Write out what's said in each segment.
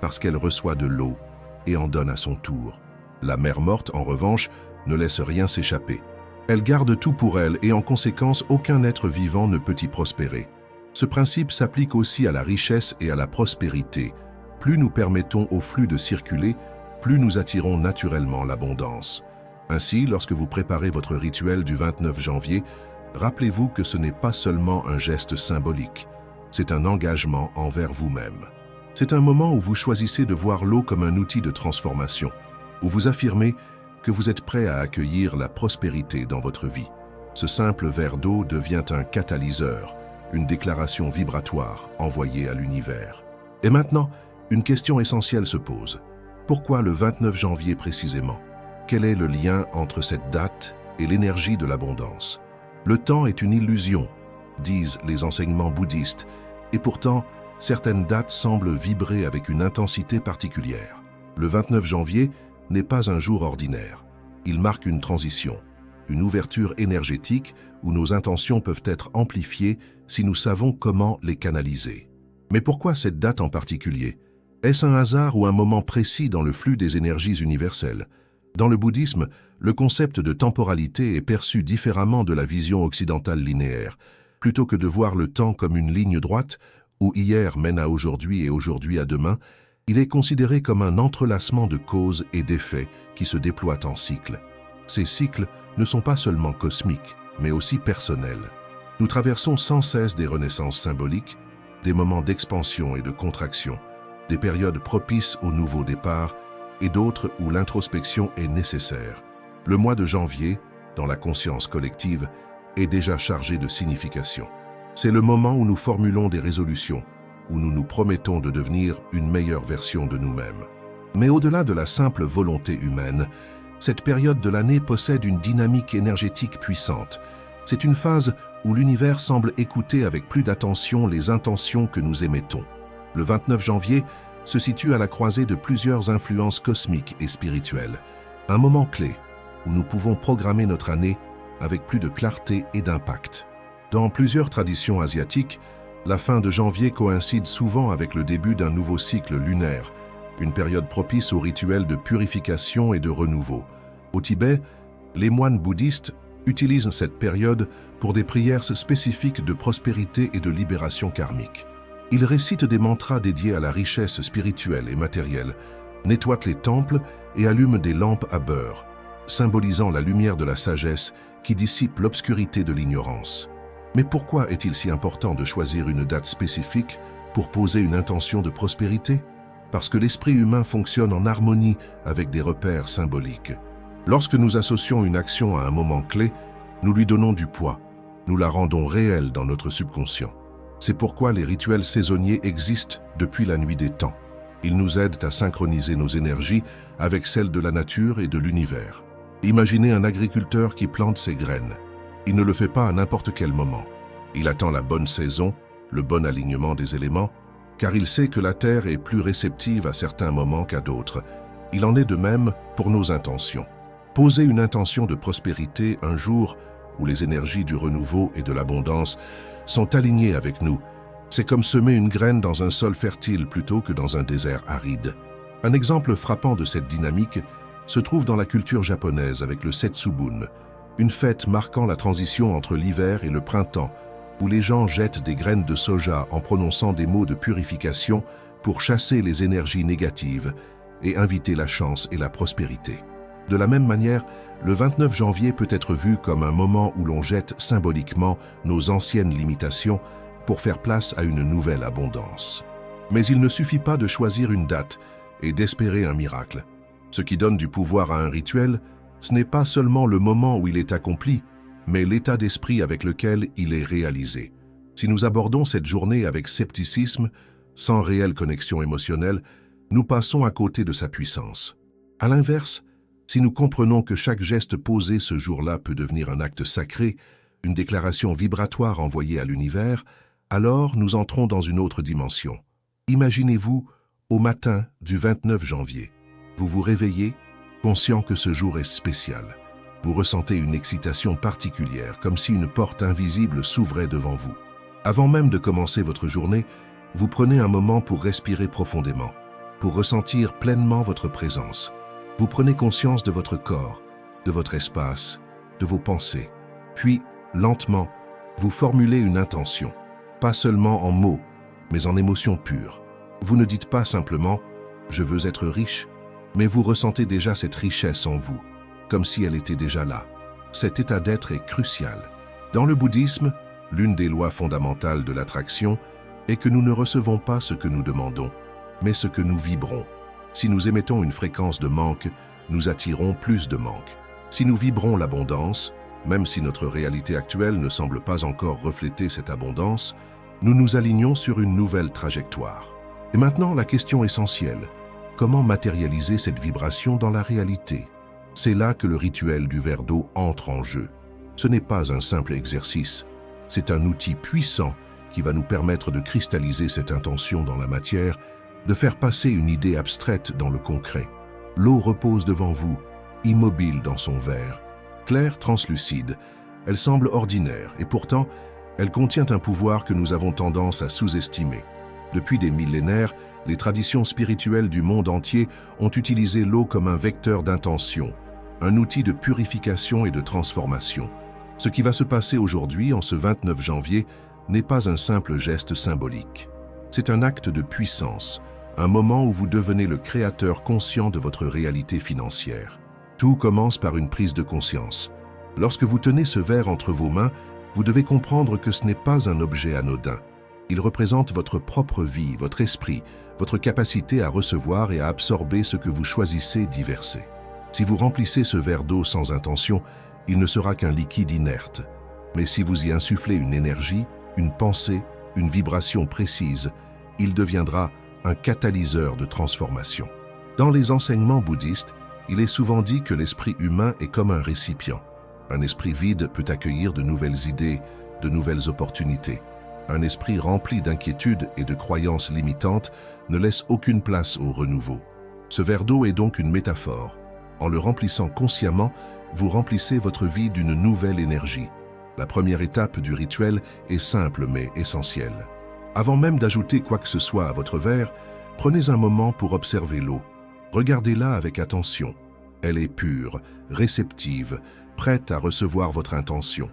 parce qu'elle reçoit de l'eau et en donne à son tour. La mer morte, en revanche, ne laisse rien s'échapper. Elle garde tout pour elle et en conséquence, aucun être vivant ne peut y prospérer. Ce principe s'applique aussi à la richesse et à la prospérité. Plus nous permettons au flux de circuler, plus nous attirons naturellement l'abondance. Ainsi, lorsque vous préparez votre rituel du 29 janvier, rappelez-vous que ce n'est pas seulement un geste symbolique, c'est un engagement envers vous-même. C'est un moment où vous choisissez de voir l'eau comme un outil de transformation, où vous affirmez que vous êtes prêt à accueillir la prospérité dans votre vie. Ce simple verre d'eau devient un catalyseur, une déclaration vibratoire envoyée à l'univers. Et maintenant, une question essentielle se pose. Pourquoi le 29 janvier précisément? Quel est le lien entre cette date et l'énergie de l'abondance? Le temps est une illusion, disent les enseignements bouddhistes, et pourtant, certaines dates semblent vibrer avec une intensité particulière. Le 29 janvier n'est pas un jour ordinaire. Il marque une transition, une ouverture énergétique où nos intentions peuvent être amplifiées si nous savons comment les canaliser. Mais pourquoi cette date en particulier? Est-ce un hasard ou un moment précis dans le flux des énergies universelles? Dans le bouddhisme, le concept de temporalité est perçu différemment de la vision occidentale linéaire. Plutôt que de voir le temps comme une ligne droite, où hier mène à aujourd'hui et aujourd'hui à demain, il est considéré comme un entrelacement de causes et d'effets qui se déploient en cycles. Ces cycles ne sont pas seulement cosmiques, mais aussi personnels. Nous traversons sans cesse des renaissances symboliques, des moments d'expansion et de contraction, des périodes propices au nouveau départ et d'autres où l'introspection est nécessaire. Le mois de janvier, dans la conscience collective, est déjà chargé de signification. C'est le moment où nous formulons des résolutions, où nous nous promettons de devenir une meilleure version de nous-mêmes. Mais au-delà de la simple volonté humaine, cette période de l'année possède une dynamique énergétique puissante. C'est une phase où l'univers semble écouter avec plus d'attention les intentions que nous émettons. Le 29 janvier se situe à la croisée de plusieurs influences cosmiques et spirituelles. Un moment clé où nous pouvons programmer notre année avec plus de clarté et d'impact. Dans plusieurs traditions asiatiques, la fin de janvier coïncide souvent avec le début d'un nouveau cycle lunaire, une période propice aux rituels de purification et de renouveau. Au Tibet, les moines bouddhistes utilisent cette période pour des prières spécifiques de prospérité et de libération karmique. Ils récitent des mantras dédiés à la richesse spirituelle et matérielle, nettoient les temples et allument des lampes à beurre, symbolisant la lumière de la sagesse qui dissipe l'obscurité de l'ignorance. Mais pourquoi est-il si important de choisir une date spécifique pour poser une intention de prospérité? Parce que l'esprit humain fonctionne en harmonie avec des repères symboliques. Lorsque nous associons une action à un moment clé, nous lui donnons du poids, nous la rendons réelle dans notre subconscient. C'est pourquoi les rituels saisonniers existent depuis la nuit des temps. Ils nous aident à synchroniser nos énergies avec celles de la nature et de l'univers. Imaginez un agriculteur qui plante ses graines. Il ne le fait pas à n'importe quel moment. Il attend la bonne saison, le bon alignement des éléments, car il sait que la terre est plus réceptive à certains moments qu'à d'autres. Il en est de même pour nos intentions. Poser une intention de prospérité un jour où les énergies du renouveau et de l'abondance sont alignées avec nous, c'est comme semer une graine dans un sol fertile plutôt que dans un désert aride. Un exemple frappant de cette dynamique se trouve dans la culture japonaise avec le Setsubun, une fête marquant la transition entre l'hiver et le printemps, où les gens jettent des graines de soja en prononçant des mots de purification pour chasser les énergies négatives et inviter la chance et la prospérité. De la même manière, le 29 janvier peut être vu comme un moment où l'on jette symboliquement nos anciennes limitations pour faire place à une nouvelle abondance. Mais il ne suffit pas de choisir une date et d'espérer un miracle. Ce qui donne du pouvoir à un rituel, ce n'est pas seulement le moment où il est accompli, mais l'état d'esprit avec lequel il est réalisé. Si nous abordons cette journée avec scepticisme, sans réelle connexion émotionnelle, nous passons à côté de sa puissance. À l'inverse, si nous comprenons que chaque geste posé ce jour-là peut devenir un acte sacré, une déclaration vibratoire envoyée à l'univers, alors nous entrons dans une autre dimension. Imaginez-vous au matin du 29 janvier. Vous vous réveillez, conscient que ce jour est spécial. Vous ressentez une excitation particulière, comme si une porte invisible s'ouvrait devant vous. Avant même de commencer votre journée, vous prenez un moment pour respirer profondément. pour ressentir pleinement votre présence. Vous prenez conscience de votre corps, de votre espace, de vos pensées. Puis, lentement, vous formulez une intention, pas seulement en mots, mais en émotions pures. Vous ne dites pas simplement « je veux être riche », mais vous ressentez déjà cette richesse en vous, comme si elle était déjà là. Cet état d'être est crucial. Dans le bouddhisme, l'une des lois fondamentales de l'attraction est que nous ne recevons pas ce que nous demandons, mais ce que nous vibrons. Si nous émettons une fréquence de manque, nous attirons plus de manque. Si nous vibrons l'abondance, même si notre réalité actuelle ne semble pas encore refléter cette abondance, nous nous alignons sur une nouvelle trajectoire. Et maintenant, la question essentielle, comment matérialiser cette vibration dans la réalité? C'est là que le rituel du verre d'eau entre en jeu. Ce n'est pas un simple exercice, c'est un outil puissant qui va nous permettre de cristalliser cette intention dans la matière, de faire passer une idée abstraite dans le concret. L'eau repose devant vous, immobile dans son verre. Claire, translucide, elle semble ordinaire et pourtant, elle contient un pouvoir que nous avons tendance à sous-estimer. Depuis des millénaires, les traditions spirituelles du monde entier ont utilisé l'eau comme un vecteur d'intention, un outil de purification et de transformation. Ce qui va se passer aujourd'hui, en ce 29 janvier, n'est pas un simple geste symbolique. C'est un acte de puissance, un moment où vous devenez le créateur conscient de votre réalité financière. Tout commence par une prise de conscience. Lorsque vous tenez ce verre entre vos mains, vous devez comprendre que ce n'est pas un objet anodin. Il représente votre propre vie, votre esprit, votre capacité à recevoir et à absorber ce que vous choisissez d'y verser. Si vous remplissez ce verre d'eau sans intention, il ne sera qu'un liquide inerte. Mais si vous y insufflez une énergie, une pensée, une vibration précise, il deviendra un catalyseur de transformation. Dans les enseignements bouddhistes, il est souvent dit que l'esprit humain est comme un récipient. Un esprit vide peut accueillir de nouvelles idées, de nouvelles opportunités. Un esprit rempli d'inquiétudes et de croyances limitantes ne laisse aucune place au renouveau. Ce verre d'eau est donc une métaphore. En le remplissant consciemment, vous remplissez votre vie d'une nouvelle énergie. La première étape du rituel est simple mais essentielle. Avant même d'ajouter quoi que ce soit à votre verre, prenez un moment pour observer l'eau. Regardez-la avec attention. Elle est pure, réceptive, prête à recevoir votre intention.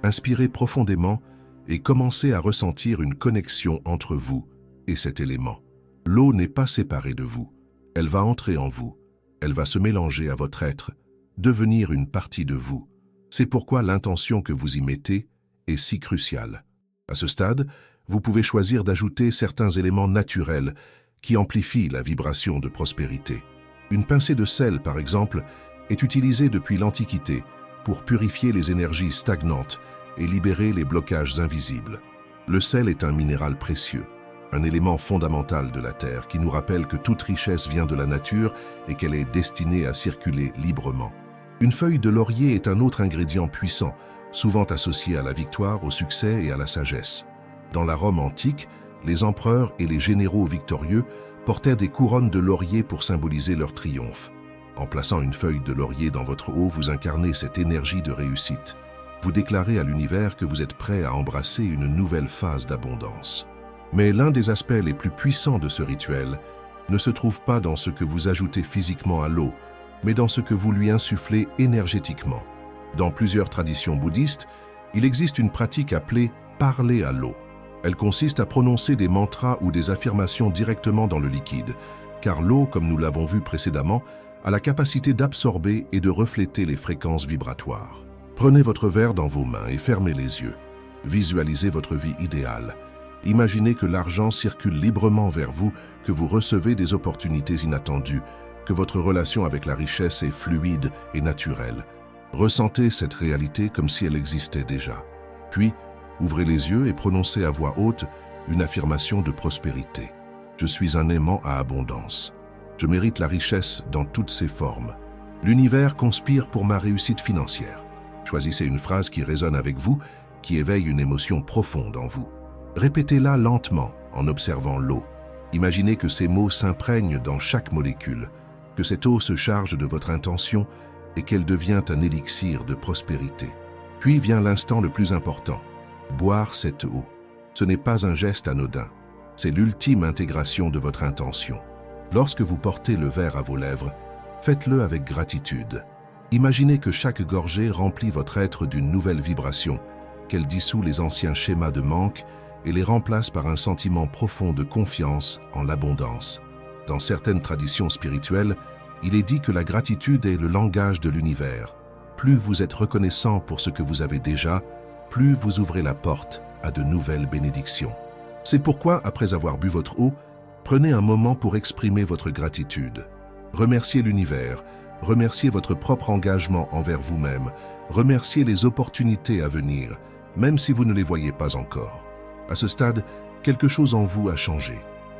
Inspirez profondément et commencez à ressentir une connexion entre vous et cet élément. L'eau n'est pas séparée de vous. Elle va entrer en vous. Elle va se mélanger à votre être, devenir une partie de vous. C'est pourquoi l'intention que vous y mettez est si cruciale. À ce stade, vous pouvez choisir d'ajouter certains éléments naturels qui amplifient la vibration de prospérité. Une pincée de sel, par exemple, est utilisée depuis l'Antiquité pour purifier les énergies stagnantes et libérer les blocages invisibles. Le sel est un minéral précieux, un élément fondamental de la Terre qui nous rappelle que toute richesse vient de la nature et qu'elle est destinée à circuler librement. Une feuille de laurier est un autre ingrédient puissant, souvent associé à la victoire, au succès et à la sagesse. Dans la Rome antique, les empereurs et les généraux victorieux portaient des couronnes de laurier pour symboliser leur triomphe. En plaçant une feuille de laurier dans votre eau, vous incarnez cette énergie de réussite. Vous déclarez à l'univers que vous êtes prêt à embrasser une nouvelle phase d'abondance. Mais l'un des aspects les plus puissants de ce rituel ne se trouve pas dans ce que vous ajoutez physiquement à l'eau, mais dans ce que vous lui insufflez énergétiquement. Dans plusieurs traditions bouddhistes, il existe une pratique appelée « parler à l'eau ». Elle consiste à prononcer des mantras ou des affirmations directement dans le liquide, car l'eau, comme nous l'avons vu précédemment, a la capacité d'absorber et de refléter les fréquences vibratoires. Prenez votre verre dans vos mains et fermez les yeux. Visualisez votre vie idéale. Imaginez que l'argent circule librement vers vous, que vous recevez des opportunités inattendues, que votre relation avec la richesse est fluide et naturelle. Ressentez cette réalité comme si elle existait déjà. Puis, ouvrez les yeux et prononcez à voix haute une affirmation de prospérité. Je suis un aimant à abondance. Je mérite la richesse dans toutes ses formes. L'univers conspire pour ma réussite financière. Choisissez une phrase qui résonne avec vous, qui éveille une émotion profonde en vous. Répétez-la lentement en observant l'eau. Imaginez que ces mots s'imprègnent dans chaque molécule, que cette eau se charge de votre intention et qu'elle devient un élixir de prospérité. Puis vient l'instant le plus important, boire cette eau. Ce n'est pas un geste anodin, c'est l'ultime intégration de votre intention. Lorsque vous portez le verre à vos lèvres, faites-le avec gratitude. Imaginez que chaque gorgée remplit votre être d'une nouvelle vibration, qu'elle dissout les anciens schémas de manque et les remplace par un sentiment profond de confiance en l'abondance. Dans certaines traditions spirituelles, il est dit que la gratitude est le langage de l'univers. Plus vous êtes reconnaissant pour ce que vous avez déjà, plus vous ouvrez la porte à de nouvelles bénédictions. C'est pourquoi, après avoir bu votre eau, prenez un moment pour exprimer votre gratitude. Remerciez l'univers, remerciez votre propre engagement envers vous-même, remerciez les opportunités à venir, même si vous ne les voyez pas encore. À ce stade, quelque chose en vous a changé.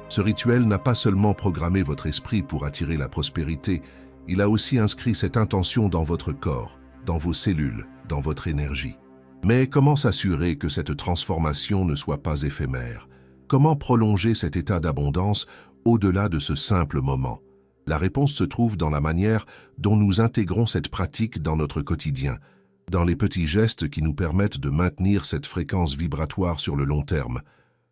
Ce rituel n'a pas seulement programmé votre esprit pour attirer la prospérité, il a aussi inscrit cette intention dans votre corps, dans vos cellules, dans votre énergie. Mais comment s'assurer que cette transformation ne soit pas éphémère? Comment prolonger cet état d'abondance au-delà de ce simple moment? La réponse se trouve dans la manière dont nous intégrons cette pratique dans notre quotidien, dans les petits gestes qui nous permettent de maintenir cette fréquence vibratoire sur le long terme.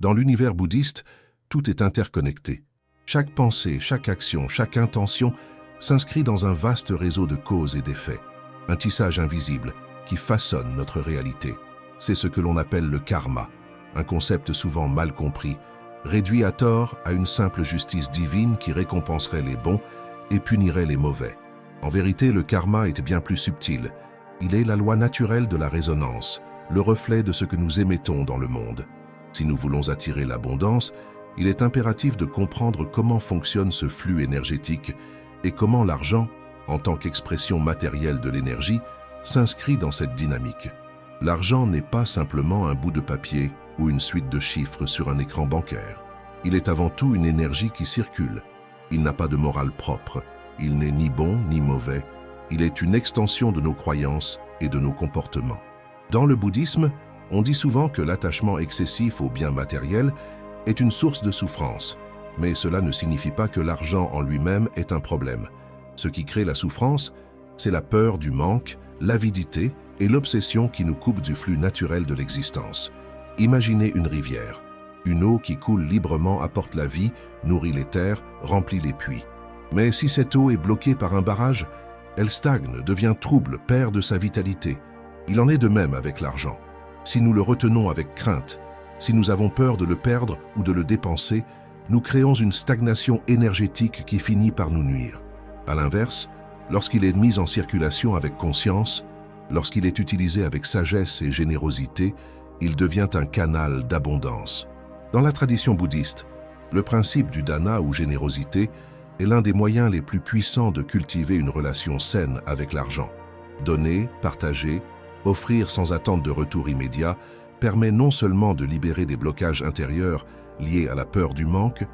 Dans l'univers bouddhiste, tout est interconnecté. Chaque pensée, chaque action, chaque intention s'inscrit dans un vaste réseau de causes et d'effets, un tissage invisible qui façonne notre réalité. C'est ce que l'on appelle le karma, un concept souvent mal compris, réduit à tort à une simple justice divine qui récompenserait les bons et punirait les mauvais. En vérité, le karma est bien plus subtil. Il est la loi naturelle de la résonance, le reflet de ce que nous émettons dans le monde. Si nous voulons attirer l'abondance, il est impératif de comprendre comment fonctionne ce flux énergétique et comment l'argent, en tant qu'expression matérielle de l'énergie, s'inscrit dans cette dynamique. L'argent n'est pas simplement un bout de papier ou une suite de chiffres sur un écran bancaire. Il est avant tout une énergie qui circule. Il n'a pas de morale propre. Il n'est ni bon ni mauvais. Il est une extension de nos croyances et de nos comportements. Dans le bouddhisme, on dit souvent que l'attachement excessif aux biens matériels est une source de souffrance, mais cela ne signifie pas que l'argent en lui-même est un problème. Ce qui crée la souffrance, c'est la peur du manque, l'avidité et l'obsession qui nous coupe du flux naturel de l'existence. Imaginez une rivière. Une eau qui coule librement apporte la vie, nourrit les terres, remplit les puits. Mais si cette eau est bloquée par un barrage, elle stagne, devient trouble, perd de sa vitalité. Il en est de même avec l'argent. Si nous le retenons avec crainte, si nous avons peur de le perdre ou de le dépenser, nous créons une stagnation énergétique qui finit par nous nuire. À l'inverse, lorsqu'il est mis en circulation avec conscience, lorsqu'il est utilisé avec sagesse et générosité, il devient un canal d'abondance. Dans la tradition bouddhiste, le principe du dana ou générosité est l'un des moyens les plus puissants de cultiver une relation saine avec l'argent. Donner, partager, offrir sans attente de retour immédiat permet non seulement de libérer des blocages intérieurs liés à la peur du manque,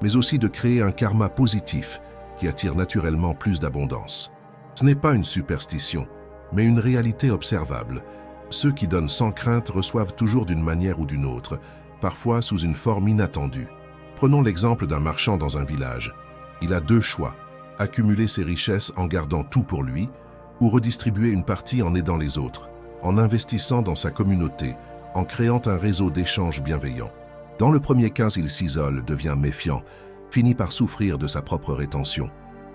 mais aussi de créer un karma positif qui attire naturellement plus d'abondance. Ce n'est pas une superstition, mais une réalité observable. Ceux qui donnent sans crainte reçoivent toujours d'une manière ou d'une autre, parfois sous une forme inattendue. Prenons l'exemple d'un marchand dans un village. Il a deux choix, accumuler ses richesses en gardant tout pour lui, ou redistribuer une partie en aidant les autres, en investissant dans sa communauté, en créant un réseau d'échanges bienveillants. Dans le premier cas, il s'isole, devient méfiant, finit par souffrir de sa propre rétention.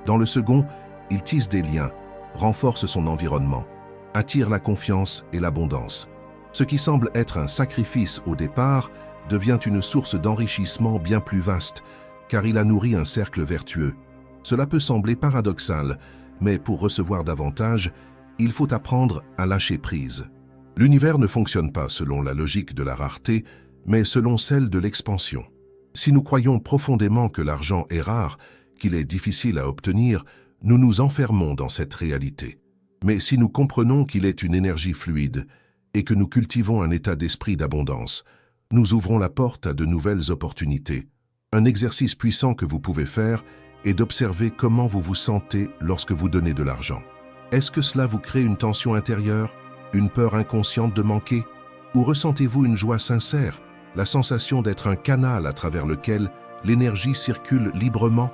Dans le second, il tisse des liens, renforce son environnement, attire la confiance et l'abondance. Ce qui semble être un sacrifice au départ devient une source d'enrichissement bien plus vaste, car il a nourri un cercle vertueux. Cela peut sembler paradoxal, mais pour recevoir davantage, il faut apprendre à lâcher prise. L'univers ne fonctionne pas selon la logique de la rareté, mais selon celle de l'expansion. Si nous croyons profondément que l'argent est rare, qu'il est difficile à obtenir, nous nous enfermons dans cette réalité. Mais si nous comprenons qu'il est une énergie fluide et que nous cultivons un état d'esprit d'abondance, nous ouvrons la porte à de nouvelles opportunités. Un exercice puissant que vous pouvez faire est d'observer comment vous vous sentez lorsque vous donnez de l'argent. Est-ce que cela vous crée une tension intérieure, une peur inconsciente de manquer, ou ressentez-vous une joie sincère, la sensation d'être un canal à travers lequel l'énergie circule librement?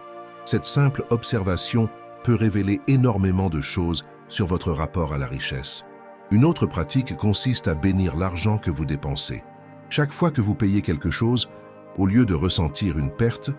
Cette simple observation peut révéler énormément de choses sur votre rapport à la richesse. Une autre pratique consiste à bénir l'argent que vous dépensez. Chaque fois que vous payez quelque chose, au lieu de ressentir une perte,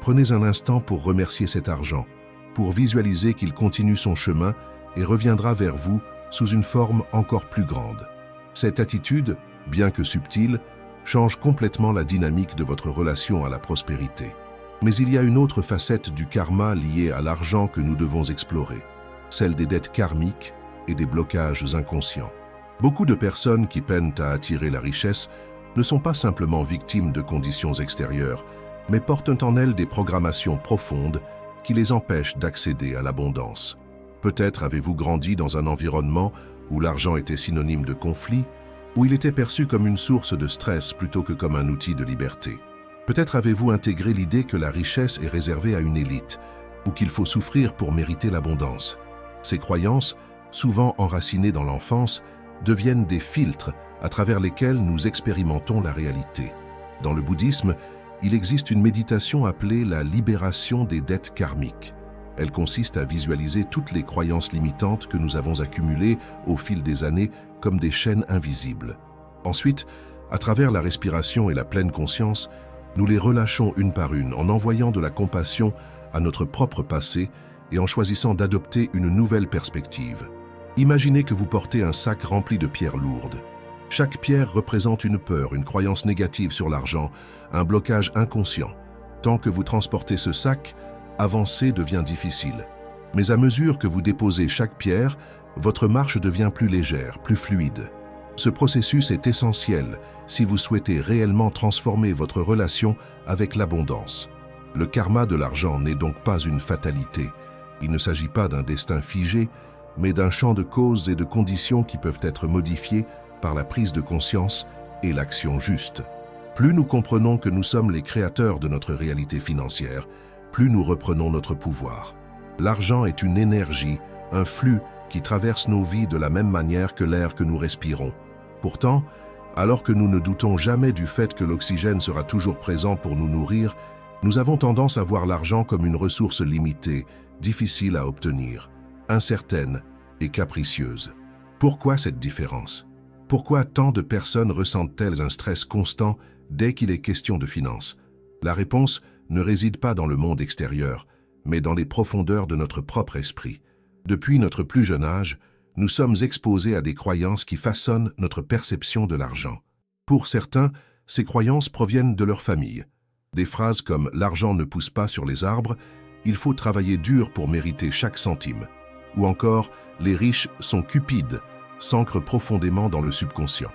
Prenez un instant pour remercier cet argent, pour visualiser qu'il continue son chemin et reviendra vers vous sous une forme encore plus grande. Cette attitude, bien que subtile, change complètement la dynamique de votre relation à la prospérité. Mais il y a une autre facette du karma liée à l'argent que nous devons explorer, celle des dettes karmiques et des blocages inconscients. Beaucoup de personnes qui peinent à attirer la richesse ne sont pas simplement victimes de conditions extérieures, mais portent en elles des programmations profondes qui les empêchent d'accéder à l'abondance. Peut-être avez-vous grandi dans un environnement où l'argent était synonyme de conflit, où il était perçu comme une source de stress plutôt que comme un outil de liberté. Peut-être avez-vous intégré l'idée que la richesse est réservée à une élite, ou qu'il faut souffrir pour mériter l'abondance. Ces croyances, souvent enracinées dans l'enfance, deviennent des filtres à travers lesquels nous expérimentons la réalité. Dans le bouddhisme, il existe une méditation appelée la libération des dettes karmiques. Elle consiste à visualiser toutes les croyances limitantes que nous avons accumulées au fil des années comme des chaînes invisibles. Ensuite, à travers la respiration et la pleine conscience, nous les relâchons une par une en envoyant de la compassion à notre propre passé et en choisissant d'adopter une nouvelle perspective. Imaginez que vous portez un sac rempli de pierres lourdes. Chaque pierre représente une peur, une croyance négative sur l'argent, un blocage inconscient. Tant que vous transportez ce sac, avancer devient difficile. Mais à mesure que vous déposez chaque pierre, votre marche devient plus légère, plus fluide. Ce processus est essentiel si vous souhaitez réellement transformer votre relation avec l'abondance. Le karma de l'argent n'est donc pas une fatalité. Il ne s'agit pas d'un destin figé, mais d'un champ de causes et de conditions qui peuvent être modifiées par la prise de conscience et l'action juste. Plus nous comprenons que nous sommes les créateurs de notre réalité financière, plus nous reprenons notre pouvoir. L'argent est une énergie, un flux qui traverse nos vies de la même manière que l'air que nous respirons. Pourtant, alors que nous ne doutons jamais du fait que l'oxygène sera toujours présent pour nous nourrir, nous avons tendance à voir l'argent comme une ressource limitée, difficile à obtenir, incertaine et capricieuse. Pourquoi cette différence? Pourquoi tant de personnes ressentent-elles un stress constant dès qu'il est question de finances? La réponse ne réside pas dans le monde extérieur, mais dans les profondeurs de notre propre esprit. Depuis notre plus jeune âge, nous sommes exposés à des croyances qui façonnent notre perception de l'argent. Pour certains, ces croyances proviennent de leur famille. Des phrases comme « l'argent ne pousse pas sur les arbres »,« il faut travailler dur pour mériter chaque centime » ou encore « les riches sont cupides » s'ancrent profondément dans le subconscient.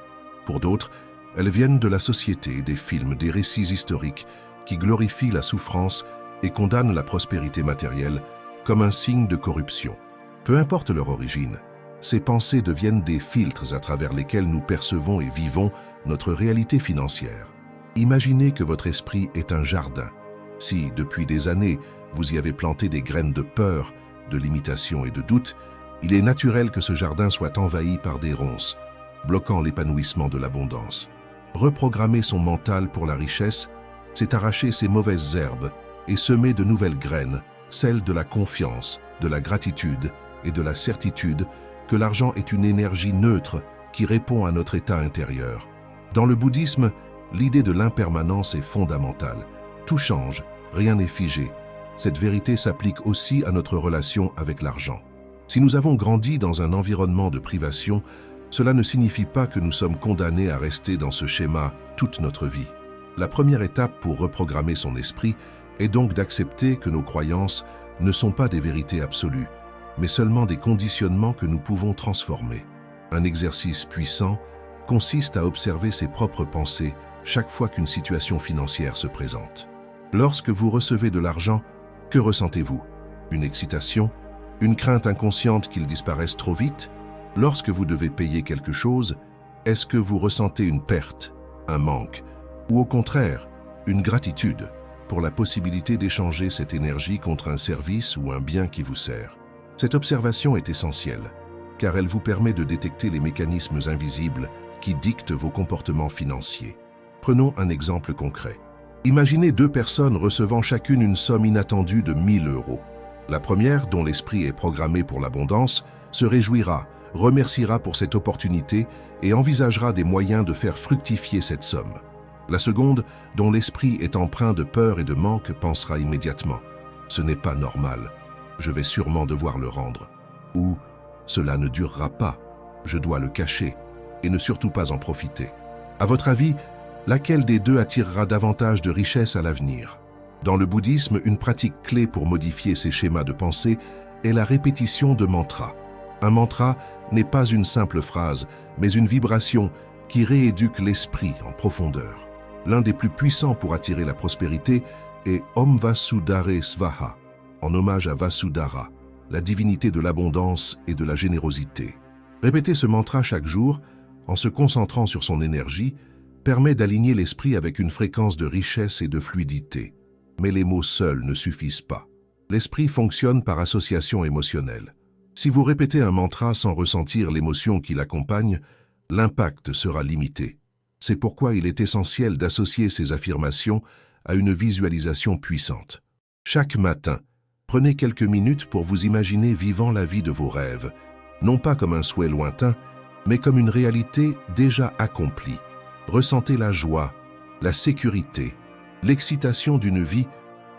Pour d'autres, elles viennent de la société, des films, des récits historiques qui glorifient la souffrance et condamnent la prospérité matérielle comme un signe de corruption. Peu importe leur origine, ces pensées deviennent des filtres à travers lesquels nous percevons et vivons notre réalité financière. Imaginez que votre esprit est un jardin. Si, depuis des années, vous y avez planté des graines de peur, de limitation et de doute, il est naturel que ce jardin soit envahi par des ronces, bloquant l'épanouissement de l'abondance. Reprogrammer son mental pour la richesse, c'est arracher ces mauvaises herbes et semer de nouvelles graines, celles de la confiance, de la gratitude et de la certitude que l'argent est une énergie neutre qui répond à notre état intérieur. Dans le bouddhisme, l'idée de l'impermanence est fondamentale. Tout change, rien n'est figé. Cette vérité s'applique aussi à notre relation avec l'argent. Si nous avons grandi dans un environnement de privation, cela ne signifie pas que nous sommes condamnés à rester dans ce schéma toute notre vie. La première étape pour reprogrammer son esprit est donc d'accepter que nos croyances ne sont pas des vérités absolues, mais seulement des conditionnements que nous pouvons transformer. Un exercice puissant consiste à observer ses propres pensées chaque fois qu'une situation financière se présente. Lorsque vous recevez de l'argent, que ressentez-vous? Une excitation? Une crainte inconsciente qu'il disparaisse trop vite? Lorsque vous devez payer quelque chose, est-ce que vous ressentez une perte, un manque, ou au contraire, une gratitude pour la possibilité d'échanger cette énergie contre un service ou un bien qui vous sert? Cette observation est essentielle, car elle vous permet de détecter les mécanismes invisibles qui dictent vos comportements financiers. Prenons un exemple concret. Imaginez deux personnes recevant chacune une somme inattendue de 1 000 €. La première, dont l'esprit est programmé pour l'abondance, se réjouira, remerciera pour cette opportunité et envisagera des moyens de faire fructifier cette somme. La seconde, dont l'esprit est empreint de peur et de manque, pensera immédiatement « ce n'est pas normal, je vais sûrement devoir le rendre » ou « cela ne durera pas, je dois le cacher et ne surtout pas en profiter ». À votre avis, laquelle des deux attirera davantage de richesse à l'avenir? Dans le bouddhisme, une pratique clé pour modifier ces schémas de pensée est la répétition de mantras. Un mantra n'est pas une simple phrase, mais une vibration qui rééduque l'esprit en profondeur. L'un des plus puissants pour attirer la prospérité est Om Vasudhare Svaha, en hommage à Vasudhara, la divinité de l'abondance et de la générosité. Répéter ce mantra chaque jour, en se concentrant sur son énergie, permet d'aligner l'esprit avec une fréquence de richesse et de fluidité. Mais les mots seuls ne suffisent pas. L'esprit fonctionne par association émotionnelle. Si vous répétez un mantra sans ressentir l'émotion qui l'accompagne, l'impact sera limité. C'est pourquoi il est essentiel d'associer ces affirmations à une visualisation puissante. Chaque matin, prenez quelques minutes pour vous imaginer vivant la vie de vos rêves, non pas comme un souhait lointain, mais comme une réalité déjà accomplie. Ressentez la joie, la sécurité, l'excitation d'une vie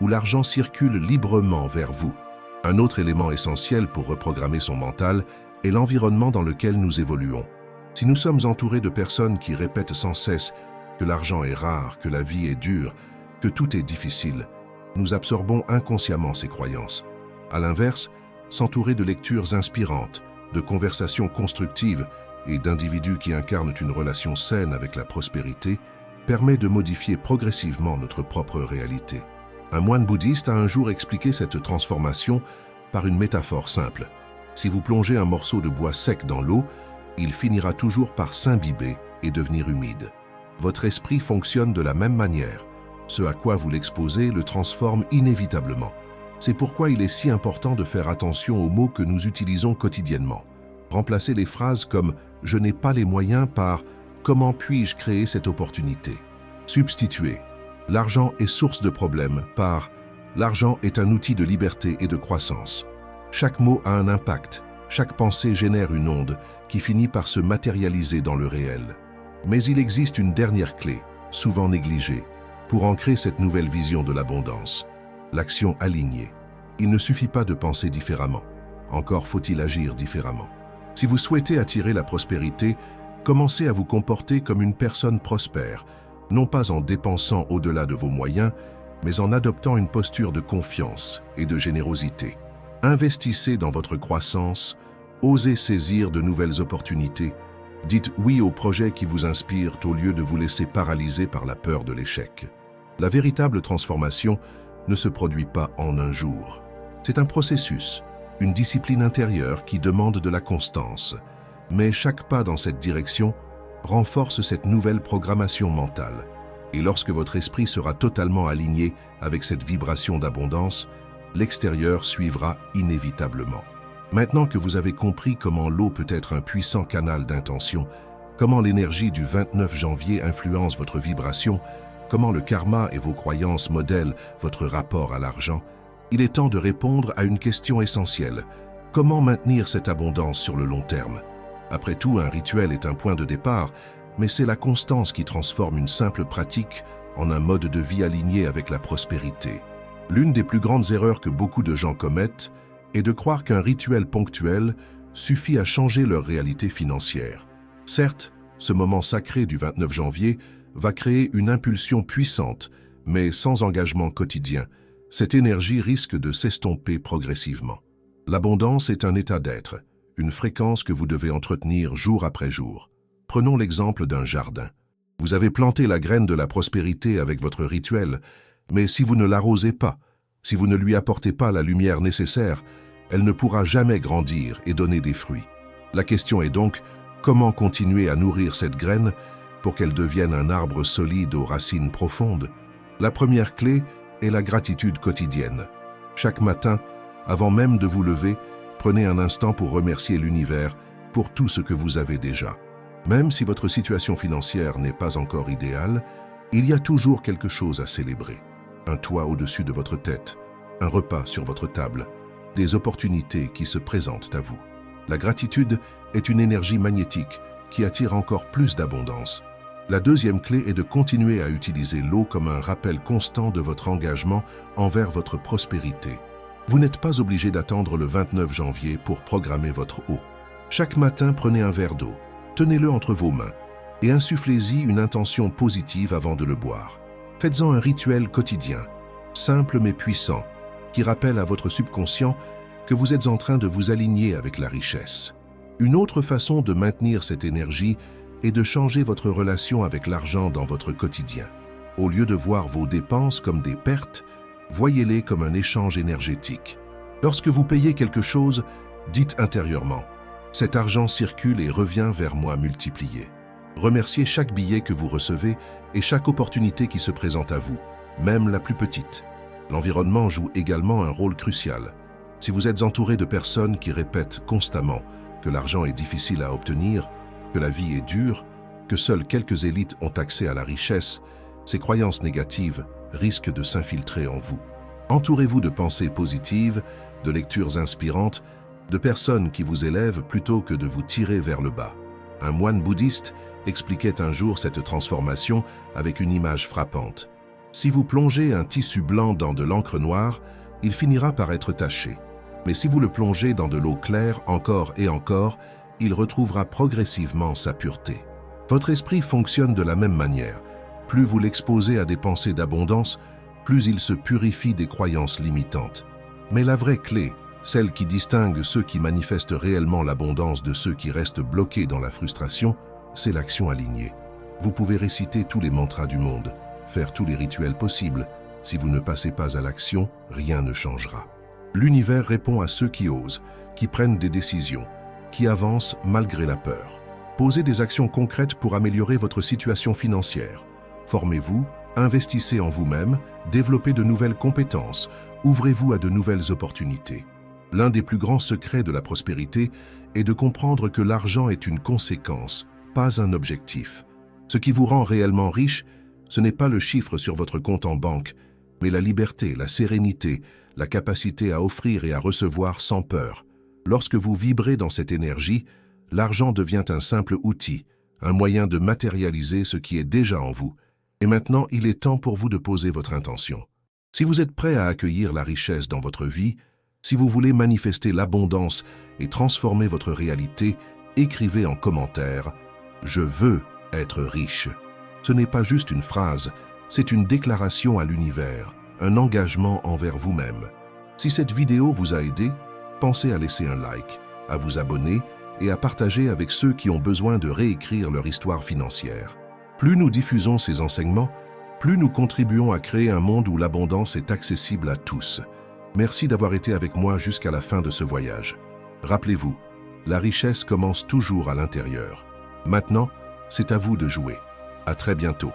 où l'argent circule librement vers vous. Un autre élément essentiel pour reprogrammer son mental est l'environnement dans lequel nous évoluons. Si nous sommes entourés de personnes qui répètent sans cesse que l'argent est rare, que la vie est dure, que tout est difficile, nous absorbons inconsciemment ces croyances. À l'inverse, s'entourer de lectures inspirantes, de conversations constructives et d'individus qui incarnent une relation saine avec la prospérité permet de modifier progressivement notre propre réalité. Un moine bouddhiste a un jour expliqué cette transformation par une métaphore simple. Si vous plongez un morceau de bois sec dans l'eau, il finira toujours par s'imbiber et devenir humide. Votre esprit fonctionne de la même manière. Ce à quoi vous l'exposez le transforme inévitablement. C'est pourquoi il est si important de faire attention aux mots que nous utilisons quotidiennement. Remplacez les phrases comme « je n'ai pas les moyens » par « comment puis-je créer cette opportunité ?» Substituez « l'argent est source de problèmes » par « l'argent est un outil de liberté et de croissance ». Chaque mot a un impact, chaque pensée génère une onde qui finit par se matérialiser dans le réel. Mais il existe une dernière clé, souvent négligée, pour ancrer cette nouvelle vision de l'abondance. L'action alignée. Il ne suffit pas de penser différemment, encore faut-il agir différemment. Si vous souhaitez attirer la prospérité, commencez à vous comporter comme une personne prospère, non pas en dépensant au-delà de vos moyens, mais en adoptant une posture de confiance et de générosité. Investissez dans votre croissance, osez saisir de nouvelles opportunités, dites oui aux projets qui vous inspirent au lieu de vous laisser paralyser par la peur de l'échec. La véritable transformation ne se produit pas en un jour. C'est un processus, une discipline intérieure qui demande de la constance. Mais chaque pas dans cette direction renforce cette nouvelle programmation mentale. Et lorsque votre esprit sera totalement aligné avec cette vibration d'abondance, l'extérieur suivra inévitablement. Maintenant que vous avez compris comment l'eau peut être un puissant canal d'intention, comment l'énergie du 29 janvier influence votre vibration, comment le karma et vos croyances modèlent votre rapport à l'argent, il est temps de répondre à une question essentielle. Comment maintenir cette abondance sur le long terme? Après tout, un rituel est un point de départ, mais c'est la constance qui transforme une simple pratique en un mode de vie aligné avec la prospérité. L'une des plus grandes erreurs que beaucoup de gens commettent est de croire qu'un rituel ponctuel suffit à changer leur réalité financière. Certes, ce moment sacré du 29 janvier va créer une impulsion puissante, mais sans engagement quotidien, cette énergie risque de s'estomper progressivement. L'abondance est un état d'être, une fréquence que vous devez entretenir jour après jour. Prenons l'exemple d'un jardin. Vous avez planté la graine de la prospérité avec votre rituel, mais si vous ne l'arrosez pas, si vous ne lui apportez pas la lumière nécessaire, elle ne pourra jamais grandir et donner des fruits. La question est donc, comment continuer à nourrir cette graine pour qu'elle devienne un arbre solide aux racines profondes? La première clé est la gratitude quotidienne. Chaque matin, avant même de vous lever, prenez un instant pour remercier l'univers pour tout ce que vous avez déjà. Même si votre situation financière n'est pas encore idéale, il y a toujours quelque chose à célébrer. Un toit au-dessus de votre tête, un repas sur votre table, des opportunités qui se présentent à vous. La gratitude est une énergie magnétique qui attire encore plus d'abondance. La deuxième clé est de continuer à utiliser l'eau comme un rappel constant de votre engagement envers votre prospérité. Vous n'êtes pas obligé d'attendre le 29 janvier pour programmer votre eau. Chaque matin, prenez un verre d'eau, tenez-le entre vos mains et insufflez-y une intention positive avant de le boire. Faites-en un rituel quotidien, simple mais puissant, qui rappelle à votre subconscient que vous êtes en train de vous aligner avec la richesse. Une autre façon de maintenir cette énergie est de changer votre relation avec l'argent dans votre quotidien. Au lieu de voir vos dépenses comme des pertes, voyez-les comme un échange énergétique. Lorsque vous payez quelque chose, dites intérieurement « Cet argent circule et revient vers moi multiplié ». Remerciez chaque billet que vous recevez et chaque opportunité qui se présente à vous, même la plus petite. L'environnement joue également un rôle crucial. Si vous êtes entouré de personnes qui répètent constamment que l'argent est difficile à obtenir, que la vie est dure, que seules quelques élites ont accès à la richesse, ces croyances négatives risquent de s'infiltrer en vous. Entourez-vous de pensées positives, de lectures inspirantes, de personnes qui vous élèvent plutôt que de vous tirer vers le bas. Un moine bouddhiste expliquait un jour cette transformation avec une image frappante. Si vous plongez un tissu blanc dans de l'encre noire, il finira par être taché. Mais si vous le plongez dans de l'eau claire encore et encore, il retrouvera progressivement sa pureté. Votre esprit fonctionne de la même manière. Plus vous l'exposez à des pensées d'abondance, plus il se purifie des croyances limitantes. Mais la vraie clé, celle qui distingue ceux qui manifestent réellement l'abondance de ceux qui restent bloqués dans la frustration, c'est l'action alignée. Vous pouvez réciter tous les mantras du monde, faire tous les rituels possibles. Si vous ne passez pas à l'action, rien ne changera. L'univers répond à ceux qui osent, qui prennent des décisions, qui avancent malgré la peur. Posez des actions concrètes pour améliorer votre situation financière. Formez-vous, investissez en vous-même, développez de nouvelles compétences, ouvrez-vous à de nouvelles opportunités. L'un des plus grands secrets de la prospérité est de comprendre que l'argent est une conséquence, pas un objectif. Ce qui vous rend réellement riche, ce n'est pas le chiffre sur votre compte en banque, mais la liberté, la sérénité, la capacité à offrir et à recevoir sans peur. Lorsque vous vibrez dans cette énergie, l'argent devient un simple outil, un moyen de matérialiser ce qui est déjà en vous. Et maintenant, il est temps pour vous de poser votre intention. Si vous êtes prêt à accueillir la richesse dans votre vie, si vous voulez manifester l'abondance et transformer votre réalité, écrivez en commentaire « Je veux être riche ». Ce n'est pas juste une phrase, c'est une déclaration à l'univers, un engagement envers vous-même. Si cette vidéo vous a aidé, pensez à laisser un like, à vous abonner et à partager avec ceux qui ont besoin de réécrire leur histoire financière. Plus nous diffusons ces enseignements, plus nous contribuons à créer un monde où l'abondance est accessible à tous. Merci d'avoir été avec moi jusqu'à la fin de ce voyage. Rappelez-vous, la richesse commence toujours à l'intérieur. Maintenant, c'est à vous de jouer. À très bientôt.